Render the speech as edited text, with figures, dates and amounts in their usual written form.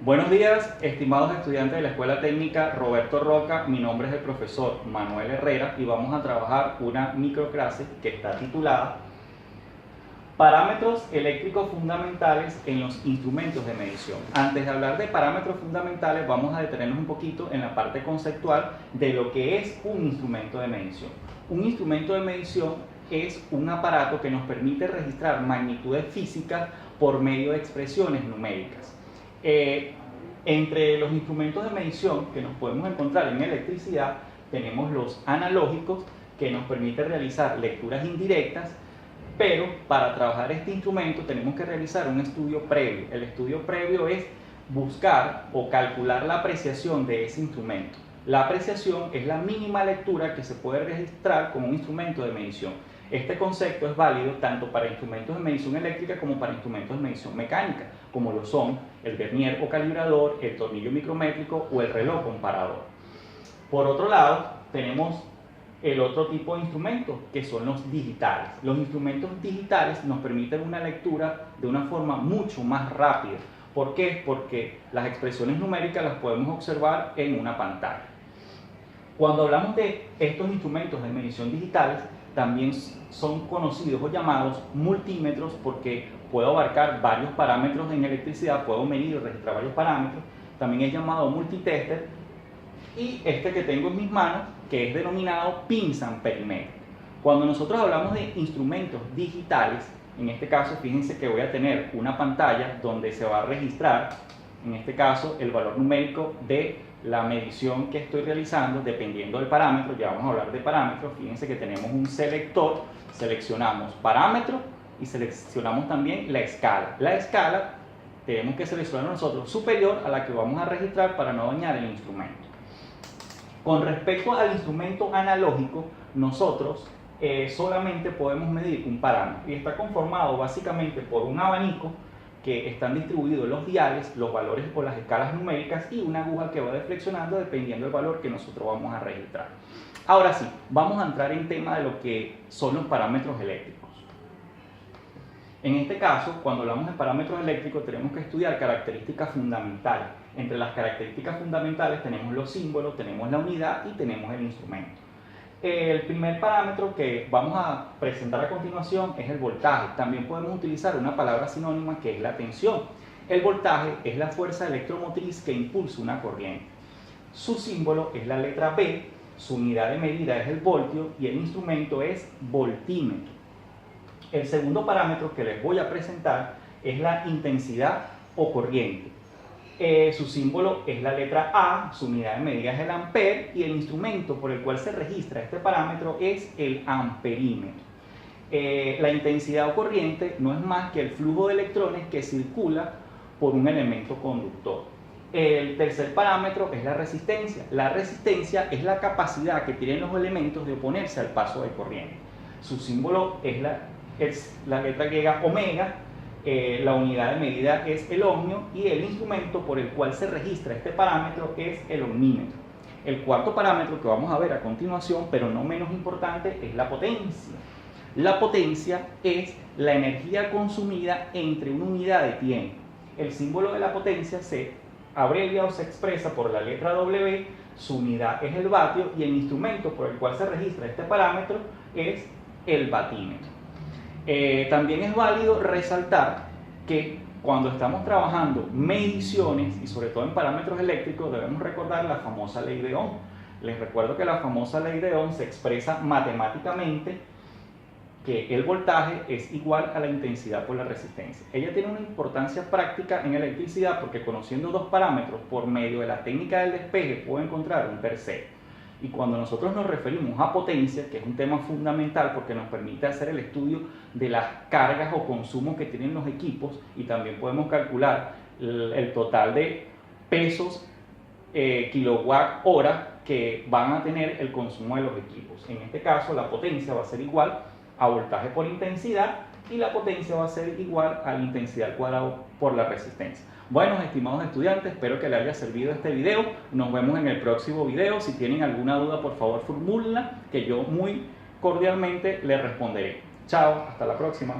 Buenos días, estimados estudiantes de la Escuela Técnica Roberto Roca. Mi nombre es el profesor Manuel Herrera y vamos a trabajar una microclase que está titulada Parámetros eléctricos fundamentales en los instrumentos de medición. Antes de hablar de parámetros fundamentales, vamos a detenernos un poquito en la parte conceptual de lo que es un instrumento de medición. Un instrumento de medición es un aparato que nos permite registrar magnitudes físicas por medio de expresiones numéricas. Entre los instrumentos de medición que nos podemos encontrar en electricidad, tenemos los analógicos, que nos permiten realizar lecturas indirectas, pero para trabajar este instrumento tenemos que realizar un estudio previo. El estudio previo es buscar o calcular la apreciación de ese instrumento. La apreciación es la mínima lectura que se puede registrar como un instrumento de medición. Este concepto es válido tanto para instrumentos de medición eléctrica como para instrumentos de medición mecánica, como lo son el vernier o calibrador, el tornillo micrométrico o el reloj comparador. Por otro lado, tenemos el otro tipo de instrumentos, que son los digitales. Los instrumentos digitales nos permiten una lectura de una forma mucho más rápida. ¿Por qué? Porque las expresiones numéricas las podemos observar en una pantalla. Cuando hablamos de estos instrumentos de medición digitales, también son conocidos o llamados multímetros porque puedo abarcar varios parámetros en electricidad, puedo medir y registrar varios parámetros. También es llamado multitester, y este que tengo en mis manos, que es denominado pinza amperímetro. Cuando nosotros hablamos de instrumentos digitales, en este caso fíjense que voy a tener una pantalla donde se va a registrar, en este caso, el valor numérico de la medición que estoy realizando dependiendo del parámetro. Ya vamos a hablar de parámetros. Fíjense que tenemos un selector, seleccionamos parámetro y seleccionamos también la escala. La escala tenemos que seleccionar nosotros superior a la que vamos a registrar para no dañar el instrumento. Con respecto al instrumento analógico, nosotros solamente podemos medir un parámetro y está conformado básicamente por un abanico que están distribuidos los diales, los valores o las escalas numéricas y una aguja que va deflexionando dependiendo del valor que nosotros vamos a registrar. Ahora sí, vamos a entrar en tema de lo que son los parámetros eléctricos. En este caso, cuando hablamos de parámetros eléctricos, tenemos que estudiar características fundamentales. Entre las características fundamentales tenemos los símbolos, tenemos la unidad y tenemos el instrumento. El primer parámetro que vamos a presentar a continuación es el voltaje. También podemos utilizar una palabra sinónima que es la tensión. El voltaje es la fuerza electromotriz que impulsa una corriente. Su símbolo es la letra B, su unidad de medida es el voltio y el instrumento es voltímetro. El segundo parámetro que les voy a presentar es la intensidad o corriente. Su símbolo es la letra A, su unidad de medida es el ampere y el instrumento por el cual se registra este parámetro es el amperímetro. La intensidad o corriente no es más que el flujo de electrones que circula por un elemento conductor. El tercer parámetro es la resistencia. La resistencia es la capacidad que tienen los elementos de oponerse al paso de corriente. Su símbolo es la letra griega omega. La unidad de medida es el ohmio y el instrumento por el cual se registra este parámetro es el ohmímetro. El cuarto parámetro que vamos a ver a continuación, pero no menos importante, es la potencia. La potencia es la energía consumida entre una unidad de tiempo. El símbolo de la potencia se abrevia o se expresa por la letra W, su unidad es el vatio y el instrumento por el cual se registra este parámetro es el vatímetro. También es válido resaltar que cuando estamos trabajando mediciones y sobre todo en parámetros eléctricos debemos recordar la famosa ley de Ohm. Les recuerdo que la famosa ley de Ohm se expresa matemáticamente que el voltaje es igual a la intensidad por la resistencia. Ella tiene una importancia práctica en electricidad porque conociendo dos parámetros por medio de la técnica del despeje puedo encontrar un tercero. Y cuando nosotros nos referimos a potencia, que es un tema fundamental porque nos permite hacer el estudio de las cargas o consumos que tienen los equipos y también podemos calcular el total de pesos kilowatt hora que van a tener el consumo de los equipos. En este caso la potencia va a ser igual a voltaje por intensidad y la potencia va a ser igual a la intensidad al cuadrado por la resistencia. Bueno, estimados estudiantes, espero que les haya servido este video. Nos vemos en el próximo video. Si tienen alguna duda, por favor, formúlenla, que yo muy cordialmente les responderé. Chao, hasta la próxima.